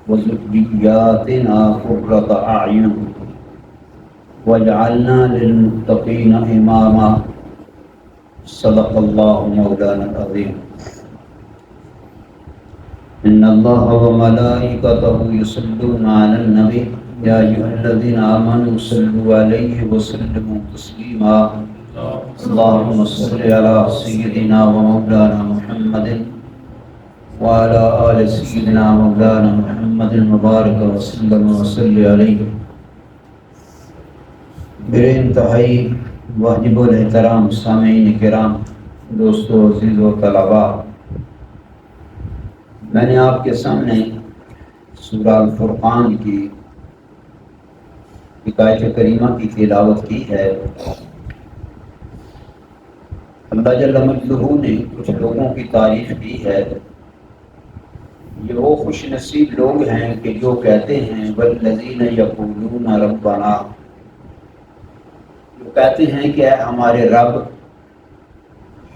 وذرياتنا قرة أعين واجعلنا للمتقين إماما صدق الله مولانا العظيم إن الله وملائكته يصلون على النبي يا أيها الذين آمنوا صلوا عليه وسلموا تسليما اللهم صل على سيدنا ومولانا محمد وعلى آل سيدنا مولانا محمد مبارک وسلم وصلی علیہ۔ میرے انتہائی واجب الاحترام سامعین کرام، دوستو عزیز و طلباء، میں نے آپ کے سامنے سورہ الفرقان کی آیت کریمہ کی تلاوت کی ہے۔ اللہ جل مجدہ نے کچھ لوگوں کی تعریف کی ہے۔ یہ وہ خوش نصیب لوگ ہیں کہ جو کہتے ہیں والذین یقولون ربنا، جو کہتے ہیں کہ اے ہمارے رب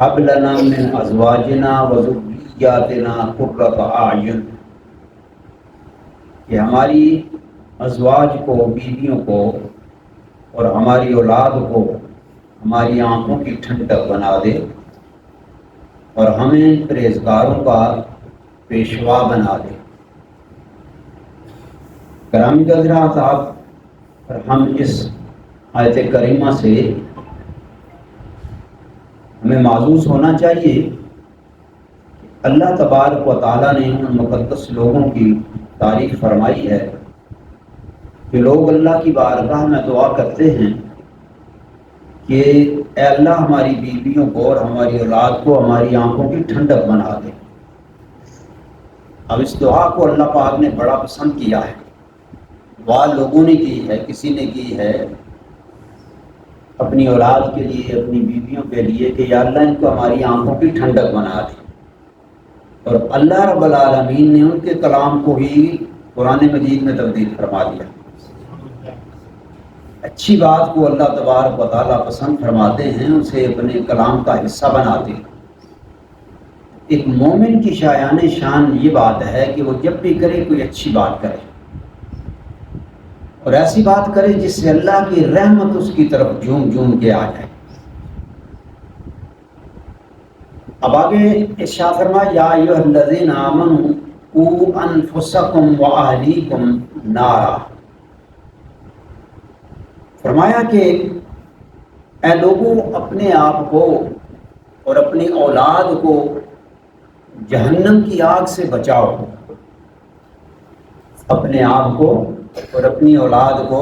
ہب لنا من ازواجنا وذریاتنا قرۃ اعین، کہ ہماری ازواج کو، بیویوں کو اور ہماری اولاد کو ہماری آنکھوں کی ٹھنڈک بنا دے اور ہمیں پرہیزگاروں کا پیشوا بنا دے۔ گرامی حضرات، آپ ہم اس آیت کریمہ سے ہمیں محظوظ ہونا چاہیے کہ اللہ تبارک و تعالیٰ نے ان مقدس لوگوں کی تعریف فرمائی ہے کہ لوگ اللہ کی بارگاہ میں دعا کرتے ہیں کہ اے اللہ ہماری بیویوں کو اور ہماری اولاد کو ہماری آنکھوں کی ٹھنڈک بنا دے۔ اب اس دعا کو اللہ پاک نے بڑا پسند کیا ہے۔ دعا لوگوں نے کی ہے، کسی نے کی ہے اپنی اولاد کے لیے، اپنی بیویوں کے لیے کہ یا اللہ ان کو ہماری آنکھوں کی ٹھنڈک بنا دے، اور اللہ رب العالمین نے ان کے کلام کو ہی قرآن مجید میں تبدیل فرما دیا۔ اچھی بات کو اللہ تبارک و تعالیٰ پسند فرماتے ہیں، اسے اپنے کلام کا حصہ بناتے ہیں۔ ایک مومن کی شایان شان یہ بات ہے کہ وہ جب بھی کرے کوئی اچھی بات کرے، اور ایسی بات کرے جس سے اللہ کی رحمت اس کی طرف جھوم جھوم کے آ جائے۔ اب آگے ارشاد فرمایا یا ایھا الذین آمنوا قوا انفسکم واہلیکم نارا، فرمایا کہ اے لوگوں اپنے آپ کو اور اپنی اولاد کو جہنم کی آگ سے بچاؤ، اپنے آپ کو اور اپنی اولاد کو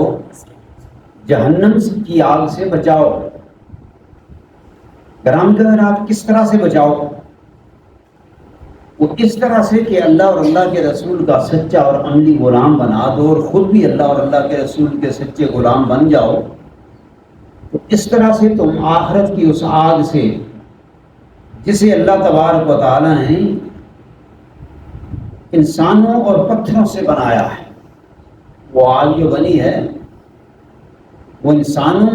جہنم کی آگ سے بچاؤ۔ گرامی حضرات، کس طرح سے بچاؤ؟ وہ اس طرح سے کہ اللہ اور اللہ کے رسول کا سچا اور عملی غلام بنا دو، اور خود بھی اللہ اور اللہ کے رسول کے سچے غلام بن جاؤ۔ تو اس طرح سے تم آخرت کی اس آگ سے جسے اللہ تبارک و تعالیٰ نے انسانوں اور پتھروں سے بنایا ہے، وہ آگ جو بنی ہے وہ انسانوں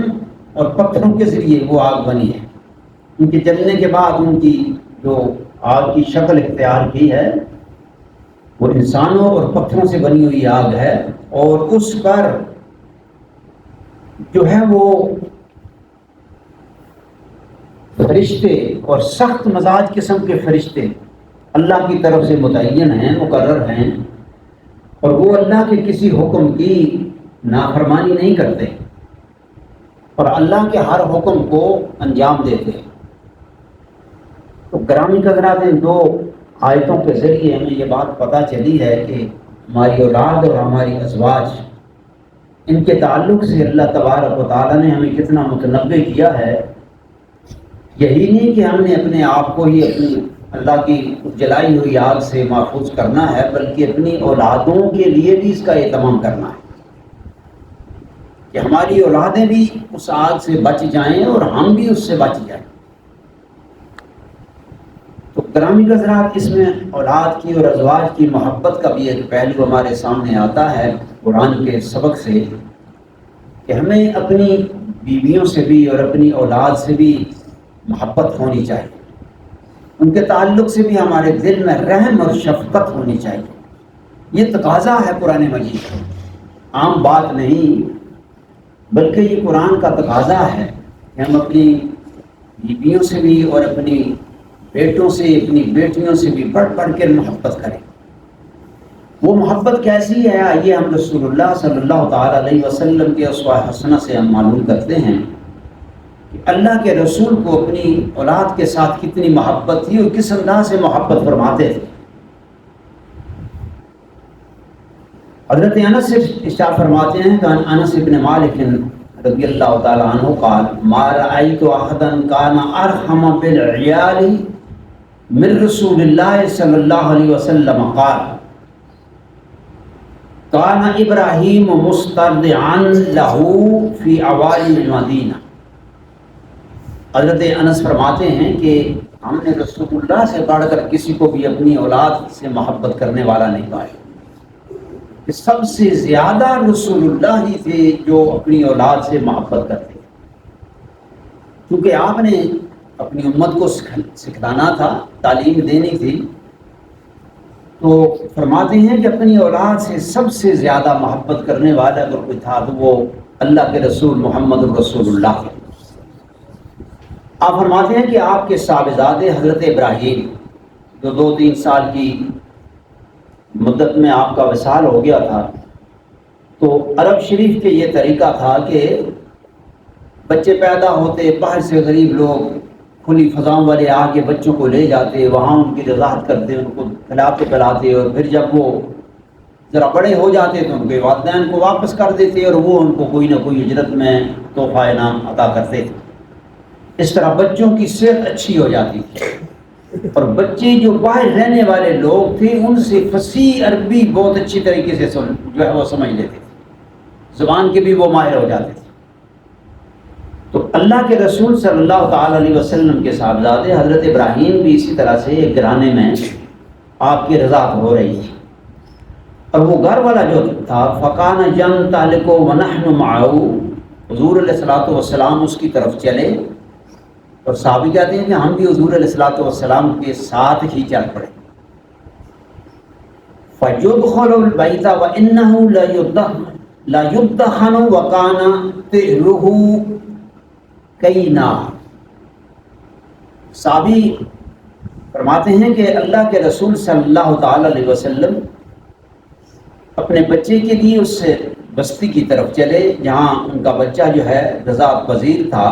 اور پتھروں کے ذریعے وہ آگ بنی ہے۔ ان کے جلنے کے بعد ان کی جو آگ کی شکل اختیار کی ہے وہ انسانوں اور پتھروں سے بنی ہوئی آگ ہے، اور اس پر جو ہے وہ فرشتے اور سخت مزاج قسم کے فرشتے اللہ کی طرف سے متعین ہیں، مقرر ہیں، اور وہ اللہ کے کسی حکم کی نافرمانی نہیں کرتے اور اللہ کے ہر حکم کو انجام دیتے ہیں۔ تو گرامی حضرات، ان دو آیتوں کے ذریعے ہمیں یہ بات پتہ چلی ہے کہ ہماری اولاد اور ہماری ازواج، ان کے تعلق سے اللہ تبارک و تعالیٰ نے ہمیں کتنا متنبہ کیا ہے۔ یہی نہیں کہ ہم نے اپنے آپ کو ہی اپنی اللہ کی جلائی ہوئی آگ سے محفوظ کرنا ہے، بلکہ اپنی اولادوں کے لیے بھی اس کا اہتمام کرنا ہے کہ ہماری اولادیں بھی اس آگ سے بچ جائیں اور ہم بھی اس سے بچ جائیں۔ تو گرامی حضرات، اس میں اولاد کی اور ازواج کی محبت کا بھی ایک پہلو ہمارے سامنے آتا ہے قرآن کے سبق سے، کہ ہمیں اپنی بیویوں سے بھی اور اپنی اولاد سے بھی محبت ہونی چاہیے، ان کے تعلق سے بھی ہمارے دل میں رحم اور شفقت ہونی چاہیے۔ یہ تقاضا ہے قرآن مجید کا، عام بات نہیں، بلکہ یہ قرآن کا تقاضا ہے کہ ہم اپنی بیویوں سے بھی اور اپنی بیٹوں سے، اپنی بیٹیوں سے بھی بڑھ بڑھ کر محبت کریں۔ وہ محبت کیسی ہے؟ آئیے ہم رسول اللہ صلی اللہ تعالیٰ علیہ وسلم کے اسوہ حسنہ سے ہم معلوم کرتے ہیں کہ اللہ کے رسول کو اپنی اولاد کے ساتھ کتنی محبت تھی اور کس انداز سے محبت فرماتے تھے۔ حضرت انس سے ارشاد فرماتے ہیں کہ انس ابن مالک رضی اللہ تعالی عنہ قال ما رأيت احدا كان ارحم بالعيال من رسول اللہ صلی اللہ علیہ وسلم قال كان ابراہیم مسترضعا له في اوائل المدینہ۔ حضرت انس فرماتے ہیں کہ ہم نے رسول اللہ سے بڑھ کر کسی کو بھی اپنی اولاد سے محبت کرنے والا نہیں پایا، کہ سب سے زیادہ رسول اللہ ہی تھے جو اپنی اولاد سے محبت کرتے تھے، کیونکہ آپ نے اپنی امت کو سکھلانا تھا، تعلیم دینی تھی، تو فرماتے ہیں کہ اپنی اولاد سے سب سے زیادہ محبت کرنے والا اگر کوئی تھا تو وہ اللہ کے رسول محمد رسول اللہ تھے۔ آپ فرماتے ہیں کہ آپ کے صاحبزادے حضرت ابراہیم جو 2-3 سال کی مدت میں آپ کا وصال ہو گیا تھا، تو عرب شریف کے یہ طریقہ تھا کہ بچے پیدا ہوتے، باہر سے غریب لوگ کھلی فضاؤں والے آ کے بچوں کو لے جاتے، وہاں ان کی رضاعت کرتے، ان کو کھلاتے پلاتے، اور پھر جب وہ ذرا بڑے ہو جاتے تو ان کے والدین کو واپس کر دیتے اور وہ ان کو کوئی نہ کوئی اجرت میں تحفہ انعام عطا کرتے تھے۔ اس طرح بچوں کی صحت اچھی ہو جاتی تھی، اور بچے جو باہر رہنے والے لوگ تھے ان سے فصیح عربی بہت اچھی طریقے سے جو ہے وہ سمجھ لیتے تھے، زبان کے بھی وہ ماہر ہو جاتے تھے۔ تو اللہ کے رسول صلی اللہ تعالی علیہ وسلم کے صاحبزادے حضرت ابراہیم بھی اسی طرح سے ایک گھرانے میں آپ کی رضاعت ہو رہی تھی، اور وہ گھر والا جو تھا فقان جن تالق و نحن معه، حضور علیہ الصلوۃ والسلام اس کی طرف چلے، اور صحابی کہتے ہیں کہ ہم بھی حضور علیہ الصلوۃ والسلام کے ساتھ ہی چل پڑے۔ فَيُدْخَلُ الْبَيْتَ وَإِنَّهُ لَا يُدْخَنُ وَكَانَ تِهْرُهُ کینا۔ صحابی فرماتے ہیں کہ اللہ کے رسول صلی اللہ تعالی علیہ وسلم اپنے بچے کے لیے اس بستی کی طرف چلے جہاں ان کا بچہ جو ہے رضاعت پذیر تھا،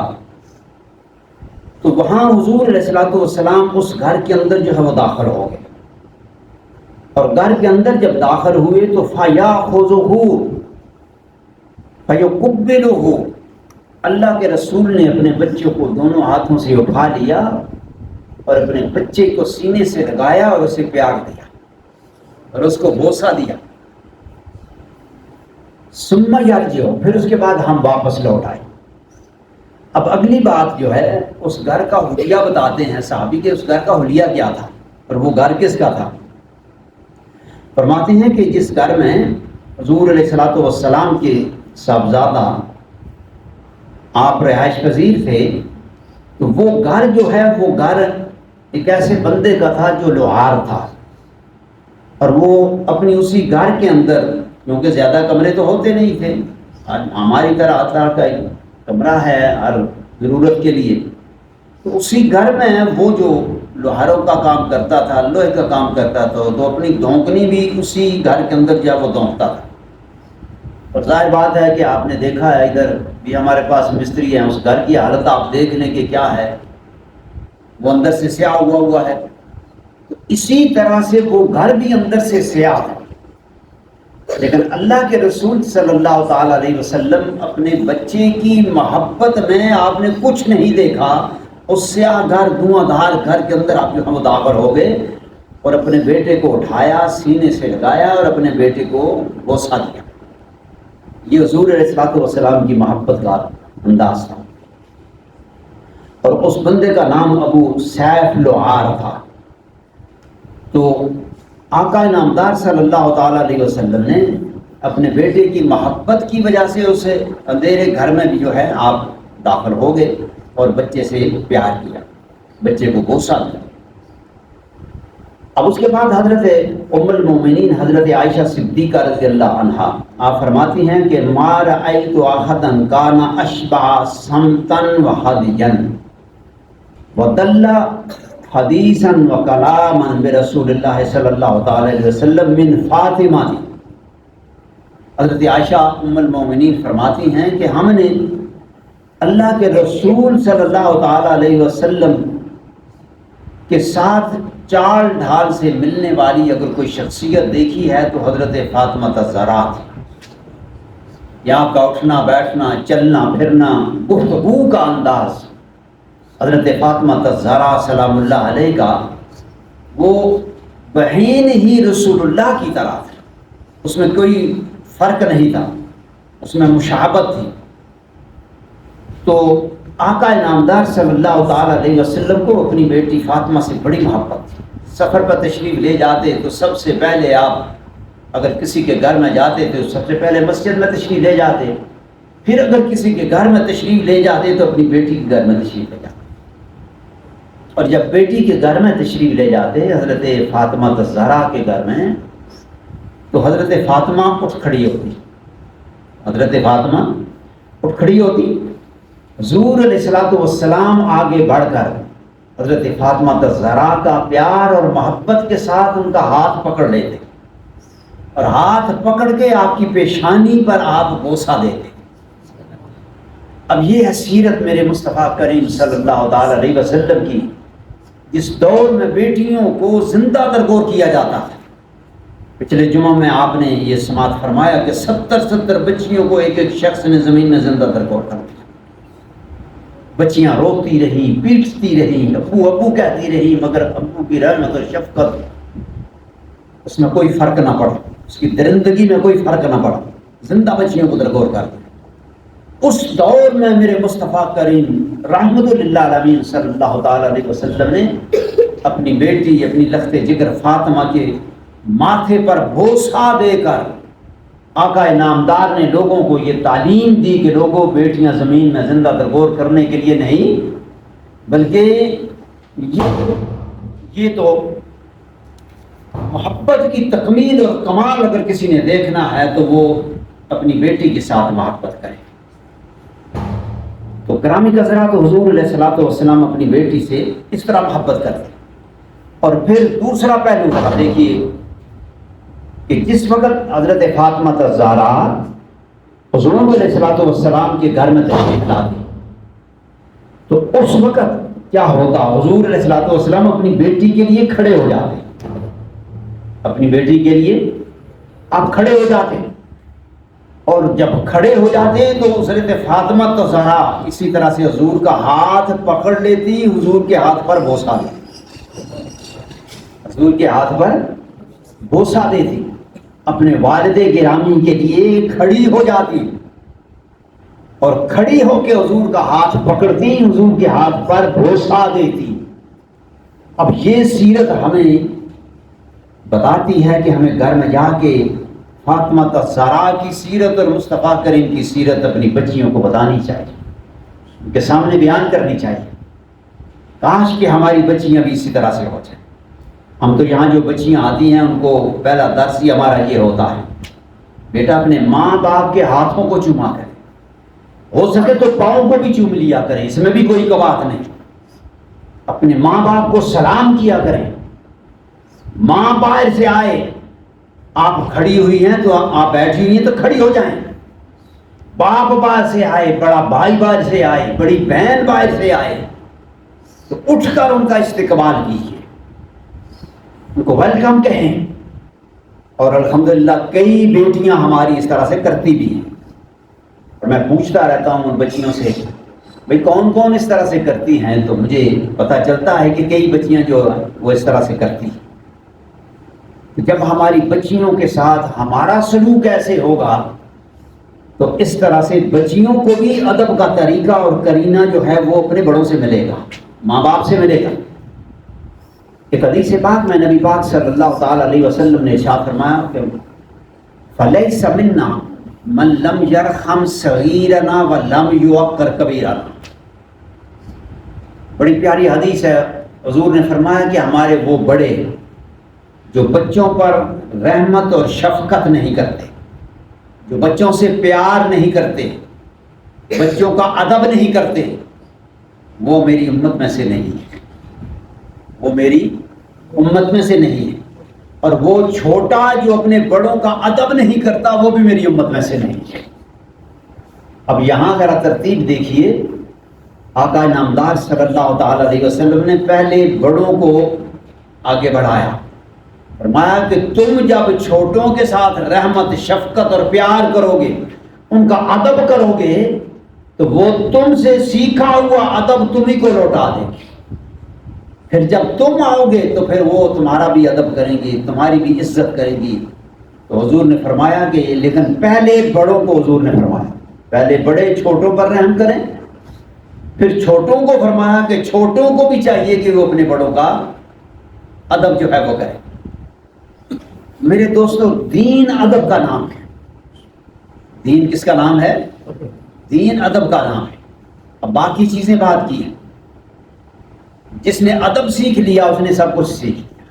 تو وہاں حضور علیہ الصلوۃ والسلام اس گھر کے اندر جو ہے وہ داخل ہو گئے، اور گھر کے اندر جب داخل ہوئے تو فَيَأْخُذُهُ فَيُقَبِّلُهُ، اللہ کے رسول نے اپنے بچے کو دونوں ہاتھوں سے اٹھا لیا اور اپنے بچے کو سینے سے لگایا اور اسے پیار دیا اور اس کو بوسہ دیا۔ ثم یرجع، پھر اس کے بعد ہم واپس لوٹ آئے۔ اب اگلی بات جو ہے اس گھر کا حلیہ بتاتے ہیں صحابی کے، اس گھر کا حلیہ کیا تھا اور وہ گھر کس کا تھا۔ فرماتے ہیں کہ جس گھر میں حضور علیہ الصلوۃ والسلام کے صاحبزادہ آپ رہائش پذیر تھے، تو وہ گھر جو ہے وہ گھر ایک ایسے بندے کا تھا جو لوہار تھا، اور وہ اپنی اسی گھر کے اندر، کیونکہ زیادہ کمرے تو ہوتے نہیں تھے، ہماری طرح طرح کا ایک کمرہ ہے ہر ضرورت کے لیے، تو اسی گھر میں وہ جو لوہاروں کا کام کرتا تھا، لوہے کا کام کرتا تھا، تو اپنی دونکنی بھی اسی گھر کے اندر جا وہ دونکتا تھا۔ اور ظاہر بات ہے کہ آپ نے دیکھا ہے ادھر بھی ہمارے پاس مستری ہیں، اس گھر کی حالت آپ دیکھ لیں کہ کیا ہے، وہ اندر سے سیاہ ہوا ہے، تو اسی طرح سے وہ گھر بھی اندر سے سیاہ ہے۔ لیکن اللہ کے رسول صلی اللہ تعالی علیہ وسلم اپنے بچے کی محبت میں آپ نے کچھ نہیں دیکھا، اس سیاہ گھر دھواں دھار گھر کے اندر آپ جو ہم داخل ہو گئے اور اپنے بیٹے کو اٹھایا، سینے سے لگایا اور اپنے بیٹے کو بوسہ دیا۔ یہ حضور علیہ الصلوۃ والسلام کی محبت کا انداز تھا، اور اس بندے کا نام ابو سیف لوہار تھا۔ تو آقا نامدار صلی اللہ تعالی علیہ وسلم نے اپنے بیٹے کی محبت کی وجہ سے اسے اندھیرے گھر میں بھی جو ہے آپ داخل ہو گئے اور بچے سے پیار کیا، بچے کو بوسہ دیا۔ اب اس کے بعد حضرت ام المومنین حضرت عائشہ صدیقہ رضی اللہ عنہا آپ فرماتی ہیں کہ ما رأیت احدا کان اشبع صمتا وحدیا ودل حدیثا وکلاما برسول اللہ صلی اللہ تعالی علیہ وسلم من فاطمہ. حضرت عائشہ ام المومنین فرماتی ہیں کہ ہم نے اللہ کے رسول صلی اللہ تعالی علیہ وسلم کے ساتھ چال ڈھال سے ملنے والی اگر کوئی شخصیت دیکھی ہے تو حضرت فاطمہ الزہرا تھی. یہاں کا اٹھنا بیٹھنا چلنا پھرنا گفتگو کا انداز حضرت فاطمہ الزہرا سلام اللہ علیہ کا وہ بہن ہی رسول اللہ کی طرح تھی. اس میں کوئی فرق نہیں تھا، اس میں مشابہت تھی. تو آقا نامدار صلی اللہ تعالی علیہ وسلم کو اپنی بیٹی فاطمہ سے بڑی محبت تھی. سفر پر تشریف لے جاتے تو سب سے پہلے آپ اگر کسی کے گھر میں جاتے تو سب سے پہلے مسجد میں تشریف لے جاتے، پھر اگر کسی کے گھر میں تشریف لے جاتے تو اپنی بیٹی کے گھر میں تشریف لے جاتے. اور جب بیٹی کے گھر میں تشریف لے جاتے حضرت فاطمہ الزہرا کے گھر میں تو حضرت فاطمہ اٹھ کھڑی ہوتی. حضرت فاطمہ اٹھ کھڑی ہوتی. حضور علیہ الصلوۃ والسلام آگے بڑھ کر حضرت فاطمہ الزہرا کا پیار اور محبت کے ساتھ ان کا ہاتھ پکڑ لیتے اور ہاتھ پکڑ کے آپ کی پیشانی پر آپ بوسہ دیتے. اب یہ ہے سیرت میرے مصطفیٰ کریم صلی اللہ تعالی علیہ وسلم کی، جس دور میں بیٹیوں کو زندہ درگور کیا جاتا تھا. پچھلے جمعہ میں آپ نے یہ سماعت فرمایا کہ 70 بچیوں کو ایک ایک شخص نے زمین میں زندہ درگور کر دیا. بچیاں روتی رہی، پیٹتی رہی، ابو ابو کہتی رہی، مگر ابو کی رحمت اور شفقت اس میں کوئی فرق نہ پڑا، اس کی درندگی میں کوئی فرق نہ پڑا، زندہ بچیوں کو درگور کر دیا. اس دور میں میرے مصطفیٰ کریم رحمت للعالمین صلی اللہ تعالی علیہ وسلم نے اپنی بیٹی اپنی لخت جگر فاطمہ کے ماتھے پر بوسہ دے کر آقا نامدار نے لوگوں کو یہ تعلیم دی کہ لوگوں بیٹیاں زمین میں زندہ درگور کرنے کے لیے نہیں، بلکہ یہ تو محبت کی تکمیل اور کمال اگر کسی نے دیکھنا ہے تو وہ اپنی بیٹی کے ساتھ محبت کرے. تو گرامی حضرات تو حضور علیہ الصلوۃ والسلام اپنی بیٹی سے اس طرح محبت کرتے. اور پھر دوسرا پہلو دیکھیے کہ جس وقت حضرت فاطمہ الزہرا حضور علیہ الصلوۃ والسلام کے گھر میں تشریف لاتی تو اس وقت کیا ہوتا، حضور علیہ الصلوۃ والسلام اپنی بیٹی کے لیے کھڑے ہو جاتے. اپنی بیٹی کے لیے آپ کھڑے ہو جاتے، اور جب کھڑے ہو جاتے تو حضرت فاطمہ الزہرا اسی طرح سے حضور کا ہاتھ پکڑ لیتی، حضور کے ہاتھ پر بوسہ دیتی، حضور کے ہاتھ پر بوسہ دیتی، اپنے والد گرامی کے لیے کھڑی ہو جاتی اور کھڑی ہو کے حضور کا ہاتھ پکڑتی، حضور کے ہاتھ پر بوسہ دیتی. اب یہ سیرت ہمیں بتاتی ہے کہ ہمیں گھر میں جا کے فاطمہ الزہرا کی سیرت اور مصطفیٰ کریم کی سیرت اپنی بچیوں کو بتانی چاہیے، ان کے سامنے بیان کرنی چاہیے. کاش کہ ہماری بچیاں بھی اسی طرح سے ہو جائیں. ہم تو یہاں جو بچیاں آتی ہیں ان کو پہلا درس ہی ہمارا یہ ہوتا ہے، بیٹا اپنے ماں باپ کے ہاتھوں کو چوما کرے، ہو سکے تو پاؤں کو بھی چوم لیا کریں، اس میں بھی کوئی بات نہیں. اپنے ماں باپ کو سلام کیا کریں. ماں باہر سے آئے، آپ کھڑی ہوئی ہیں تو آپ بیٹھی ہوئی ہیں تو کھڑی ہو جائیں. باپ باہر سے آئے، بڑا بھائی باہر سے آئے، بڑی بہن باہر سے آئے تو اٹھ کر ان کا استقبال کیجیے، ان کو ویلکم کہیں. اور الحمدللہ کئی بیٹیاں ہماری اس طرح سے کرتی بھی ہیں. اور میں پوچھتا رہتا ہوں ان بچیوں سے بھئی کون کون اس طرح سے کرتی ہیں، تو مجھے پتہ چلتا ہے کہ کئی بچیاں جو وہ اس طرح سے کرتی ہیں. جب ہماری بچیوں کے ساتھ ہمارا سلوک ایسے ہوگا تو اس طرح سے بچیوں کو بھی ادب کا طریقہ اور کرینہ جو ہے وہ اپنے بڑوں سے ملے گا، ماں باپ سے ملے گا. ایک حدیث پاک میں نبی پاک صلی اللہ تعالی علیہ وسلم نے ارشاد فرمایا کہ فلیس منا من لم یرحم صغیرنا ولم یوقر کبیرنا. بڑی پیاری حدیث ہے. حضور نے فرمایا کہ ہمارے وہ بڑے جو بچوں پر رحمت اور شفقت نہیں کرتے، جو بچوں سے پیار نہیں کرتے، بچوں کا ادب نہیں کرتے، وہ میری امت میں سے نہیں ہے، وہ میری امت میں سے نہیں ہے۔ اور وہ چھوٹا جو اپنے بڑوں کا ادب نہیں کرتا، وہ بھی میری امت میں سے نہیں ہے۔ اب یہاں ذرا ترتیب دیکھیے، آقا نامدار صلی اللہ تعالی علیہ وسلم نے پہلے بڑوں کو آگے بڑھایا، فرمایا کہ تم جب چھوٹوں کے ساتھ رحمت، شفقت اور پیار کرو گے، ان کا ادب کرو گے، تو وہ تم سے سیکھا ہوا ادب تمہیں کو لوٹا دیں گے۔ پھر جب تم آؤ گے تو پھر وہ تمہارا بھی ادب کریں گی، تمہاری بھی عزت کریں گی۔ تو حضور نے فرمایا کہ لیکن پہلے بڑوں کو، حضور نے فرمایا پہلے بڑے چھوٹوں پر رحم کریں، پھر چھوٹوں کو فرمایا کہ چھوٹوں کو بھی چاہیے کہ وہ اپنے بڑوں کا ادب جو ہے وہ کریں۔ میرے دوستو، دین ادب کا نام ہے۔ دین کس کا نام ہے؟ دین ادب کا نام ہے۔ اب باقی چیزیں بات کی ہیں، جس نے ادب سیکھ لیا اس نے سب کچھ سیکھ لیا۔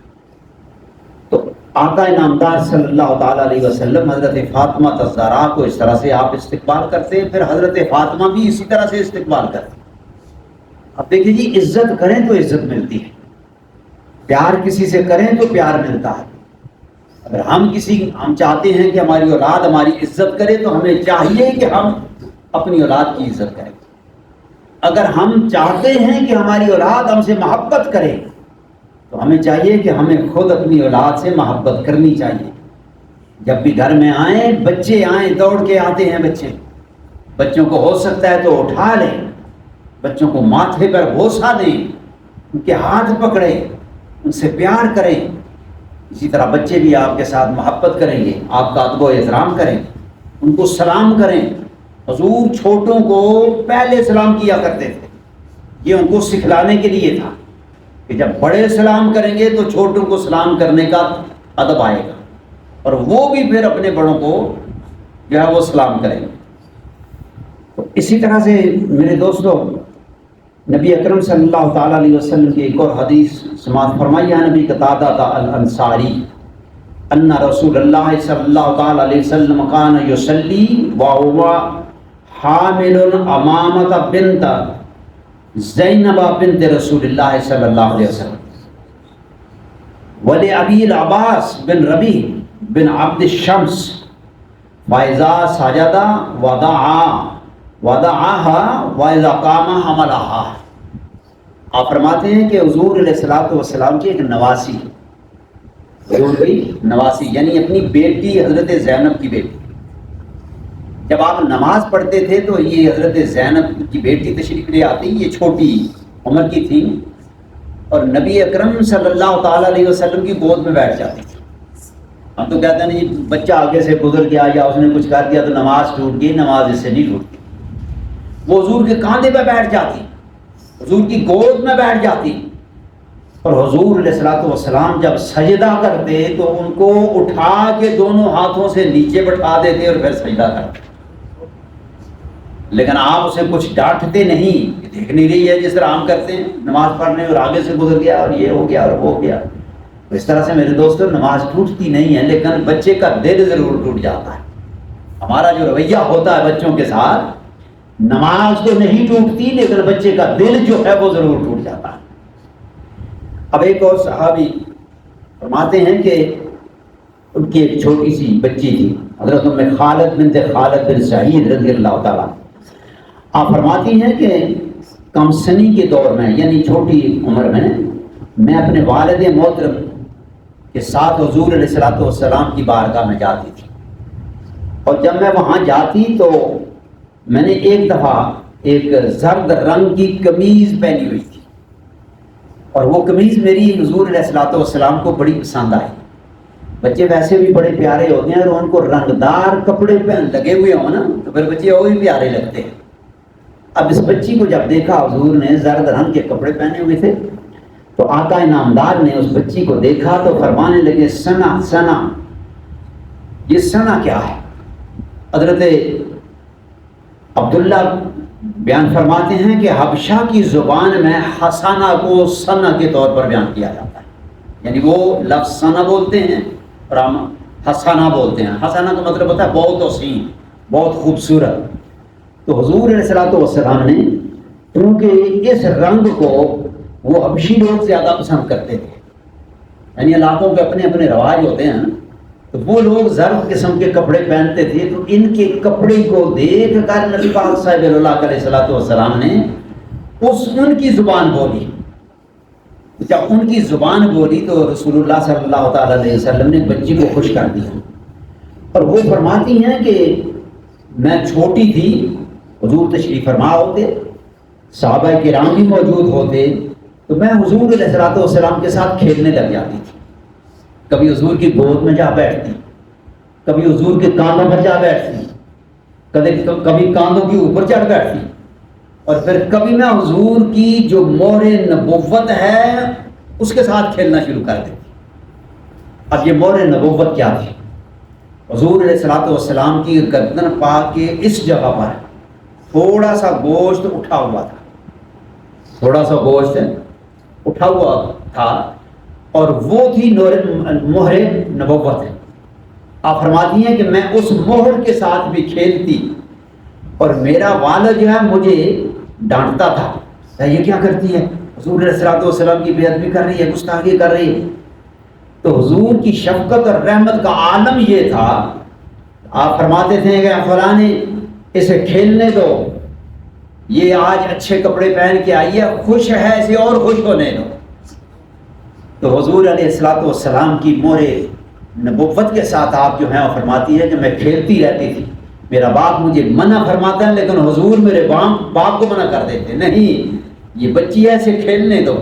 تو آقا نامدار صلی اللہ تعالی علیہ وسلم حضرت فاطمہ الزہرا کو اس طرح سے آپ استقبال کرتے ہیں، پھر حضرت فاطمہ بھی اسی طرح سے استقبال کرتے ہیں۔ اب دیکھیے جی، عزت کریں تو عزت ملتی ہے، پیار کسی سے کریں تو پیار ملتا ہے۔ اگر ہم چاہتے ہیں کہ ہماری اولاد ہماری عزت کرے تو ہمیں چاہیے کہ ہم اپنی اولاد کی عزت کریں۔ اگر ہم چاہتے ہیں کہ ہماری اولاد ہم سے محبت کرے تو ہمیں چاہیے کہ ہمیں خود اپنی اولاد سے محبت کرنی چاہیے۔ جب بھی گھر میں آئیں، بچے آئیں، دوڑ کے آتے ہیں بچوں کو ہو سکتا ہے تو اٹھا لیں، بچوں کو ماتھے پر بوسہ دیں، ان کے ہاتھ پکڑیں، ان سے پیار کریں۔ اسی طرح بچے بھی آپ کے ساتھ محبت کریں گے، آپ کا ادب و احترام کریں، ان کو سلام کریں۔ حضور چھوٹوں کو پہلے سلام کیا کرتے تھے، یہ ان کو سکھلانے کے لیے تھا کہ جب بڑے سلام کریں گے تو چھوٹوں کو سلام کرنے کا ادب آئے گا، اور وہ بھی پھر اپنے بڑوں کو جو ہے وہ سلام کریں گے۔ تو اسی طرح سے میرے دوستو، نبی اکرم صلی اللہ تعالیٰ علیہ وسلم کی ایک اور حدیث سماعت فرمائی ہے نبی قتادہ الانصاری ان رسول اللہ صلی اللہ تعالیٰ علیہ وسلم کان یصلی وهو حامل امامۃ بنت زینب بنت رسول اللہ صلی اللہ علیہ وسلم ولأبی العباس بن ربیع بن عبد الشمس فإذا سجد وضعها وإذا قام حملها۔ آپ فرماتے ہیں کہ حضور علیہ الصلوۃ والسلام کی ایک نواسی، حضور کی نواسی یعنی اپنی بیٹی حضرت زینب کی بیٹی، جب آپ نماز پڑھتے تھے تو یہ حضرت زینب کی بیٹی تشریف لے آتی، یہ چھوٹی عمر کی تھی، اور نبی اکرم صلی اللہ تعالیٰ علیہ وسلم کی گود میں بیٹھ جاتی تھی۔ ہم تو کہتے ہیں جی بچہ آگے سے گزر گیا یا اس نے کچھ کر دیا تو نماز ٹوٹ گئی، نماز اس سے نہیں ٹوٹتی۔ وہ حضور کے کاندھے پہ بیٹھ جاتی، حضور کی گود میں بیٹھ جاتی، اور حضور علیہ الصلوۃ والسلام جب سجدہ کرتے تو ان کو اٹھا کے دونوں ہاتھوں سے نیچے بٹھا دیتے اور پھر سجدہ کرتے۔ لیکن آپ اسے کچھ ڈانٹتے نہیں، دیکھ نہیں رہی ہے جس طرح ہم کرتے ہیں نماز پڑھنے اور آگے سے گزر گیا اور یہ ہو گیا اور وہ ہو گیا۔ اس طرح سے میرے دوستوں نماز ٹوٹتی نہیں ہے، لیکن بچے کا دل ضرور ٹوٹ جاتا ہے۔ ہمارا جو رویہ ہوتا ہے بچوں کے ساتھ، نماز تو نہیں ٹوٹتی لیکن بچے کا دل جو ہے وہ ضرور ٹوٹ جاتا ہے۔ اب ایک اور صحابی فرماتے ہیں کہ ان کی ایک چھوٹی سی بچی تھی، حضرت ام خالد بنت خالد بن سعید رضی اللہ تعالیٰ۔ آپ فرماتی ہیں کہ کم سنی کے دور میں یعنی چھوٹی عمر میں اپنے والد محترم کے ساتھ حضور علیہ الصلوۃ والسلام کی بارگاہ میں جاتی تھی، اور جب میں وہاں جاتی تو میں نے ایک دفعہ ایک زرد رنگ کی قمیض پہنی ہوئی تھی، اور وہ قمیض میری حضور علیہ الصلوۃ والسلام کو بڑی پسند آئی۔ بچے ویسے بھی بڑے پیارے ہوتے ہیں، اور ان کو رنگدار کپڑے پہن لگے ہوئے ہوں نا تو پھر بچے اور بھی پیارے لگتے ہیں۔ اب اس بچی کو جب دیکھا، حضور نے زرد رنگ کے کپڑے پہنے ہوئے تھے، تو آقا نامدار نے اس بچی کو دیکھا تو فرمانے لگے سنا سنا، یہ سنا کیا ہے؟ حضرت عبداللہ بیان فرماتے ہیں کہ حبشہ کی زبان میں حسانہ کو سنا کے طور پر بیان کیا جاتا ہے، یعنی وہ لفظ ثنا بولتے ہیں اور ہم حسنا بولتے ہیں. حسنا کا مطلب ہوتا ہے بہت حسین، بہت خوبصورت. تو حضور علیہ الصلوۃ والسلام نے کیونکہ اس رنگ کو وہ حبشی لوگ زیادہ پسند کرتے تھے، یعنی علاقوں کے اپنے اپنے رواج ہوتے ہیں، تو وہ لوگ زرد قسم کے کپڑے پہنتے تھے. تو ان کے کپڑے کو دیکھ کر نبی پاک صاحب اللہ علیہ الصلوۃ والسلام نے ان کی زبان بولی. جب ان کی زبان بولی تو رسول اللہ صلی اللہ تعالی علیہ وسلم نے بچی کو خوش کر دیا. اور وہ فرماتی ہیں کہ میں چھوٹی تھی، حضور تشریف فرما ہوتے، صحابہ کرام بھی موجود ہوتے، تو میں حضور علیہ الصلوۃ والسلام کے ساتھ کھیلنے لگ جاتی تھی. کبھی حضور کی گود میں جا بیٹھتی، کبھی حضور کے کانوں پر جا بیٹھتی، کبھی کانوں کے اوپر چڑھ بیٹھتی، اور پھر کبھی میں حضور کی جو مہر نبوت ہے اس کے ساتھ کھیلنا شروع کر دیتی. اب یہ مہر نبوت کیا تھی؟ حضور علیہ الصلوۃ والسلام کی گردن پاک کے اس جگہ پر تھوڑا سا گوشت اٹھا ہوا تھا، تھوڑا سا گوشت اٹھا ہوا تھا، اور وہ تھی مہر نبوت. آپ فرماتی ہیں کہ میں اس مہر کے ساتھ بھی کھیلتی، اور میرا والد جو ہے مجھے ڈانٹتا تھا، یہ کیا کرتی ہے، حضور علیہ الصلوۃ والسلام کی بے ادبی کر رہی ہے، گستاخی کر رہی ہے. تو حضور کی شفقت اور رحمت کا عالم یہ تھا، آپ فرماتے تھے کہ فلاں نے اسے کھیلنے دو، یہ آج اچھے کپڑے پہن کے آئی ہے، خوش ہے، اسے اور خوش ہونے دو. تو حضور علیہ الصلوۃ والسلام کی مہر نبوت کے ساتھ آپ جو ہیں وہ فرماتی ہے کہ میں کھیلتی رہتی تھی. میرا باپ مجھے منع فرماتا ہے، لیکن حضور میرے باپ کو منع کر دیتے، نہیں یہ بچی ہے، اسے کھیلنے دو.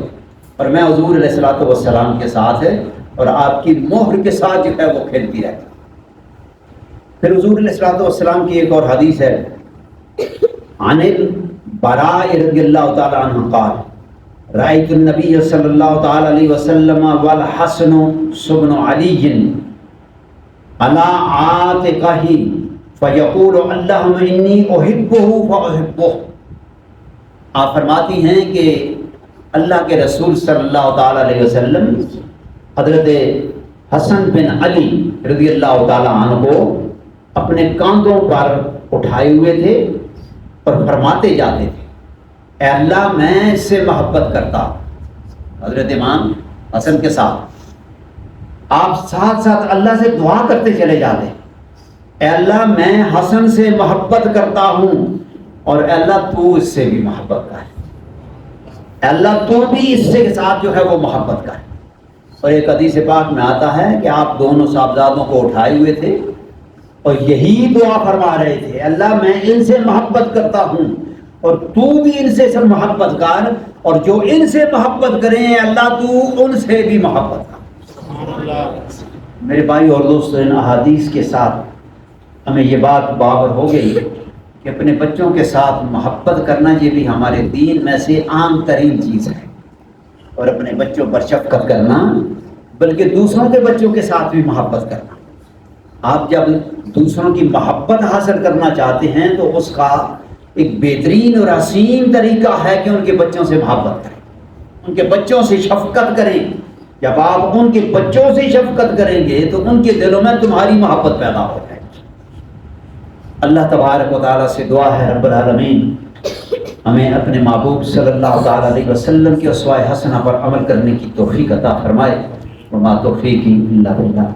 اور میں حضور علیہ الصلوۃ والسلام کے ساتھ ہے اور آپ کی مہر کے ساتھ جو ہے وہ کھیلتی رہتی. پھر حضور علیہ الصلوۃ والسلام کی ایک اور حدیث ہے، عن البراء رضی اللہ تعالی عنہ قال رأيت النبي صلی اللہ تعالی علیہ وسلم والحسن بن علی على عاتقه فيقول اللهم انی احبه فاحبه. آپ فرماتی ہیں کہ اللہ کے رسول صلی اللہ تعالی علیہ وسلم حضرت حسن بن علی رضی اللہ تعالی عنہ کو اپنے کاندھوں پر اٹھائے ہوئے تھے اور فرماتے جاتے تھے، اے اللہ میں اس سے محبت کرتا ہوں. حضرت امام حسن کے ساتھ آپ ساتھ ساتھ اللہ سے دعا کرتے چلے جاتے، اے اللہ میں حسن سے محبت کرتا ہوں، اور اے اللہ تو اس سے بھی محبت کر، اے اللہ تو بھی اس سے ساتھ جو ہے وہ محبت کر. اور ایک حدیث پاک میں آتا ہے کہ آپ دونوں صاحبزادوں کو اٹھائے ہوئے تھے اور یہی دعا فرما رہے تھے، اللہ میں ان سے محبت کرتا ہوں اور تو بھی ان سے سب محبت کر، اور جو ان سے محبت کریں اللہ تو ان سے بھی محبت کر. میرے بھائی اور دوستو، ان احادیث کے ساتھ ہمیں یہ بات باور ہو گئی کہ اپنے بچوں کے ساتھ محبت کرنا یہ بھی ہمارے دین میں سے عام ترین چیز ہے، اور اپنے بچوں پر شفقت کرنا، بلکہ دوسروں کے بچوں کے ساتھ بھی محبت کرنا. آپ جب دوسروں کی محبت حاصل کرنا چاہتے ہیں تو اس کا ایک بہترین اور حسین طریقہ ہے کہ ان کے بچوں سے محبت کریں، ان کے بچوں سے شفقت کریں. جب آپ ان کے بچوں سے شفقت کریں گے تو ان کے دلوں میں تمہاری محبت پیدا ہو جائے گی. اللہ تبارک و تعالیٰ سے دعا ہے رب العالمین ہمیں اپنے محبوب صلی اللہ تعالیٰ علیہ وسلم کی اسوہ حسنہ پر عمل کرنے کی توفیق عطا فرمائے. وما توفیقی الا باللہ.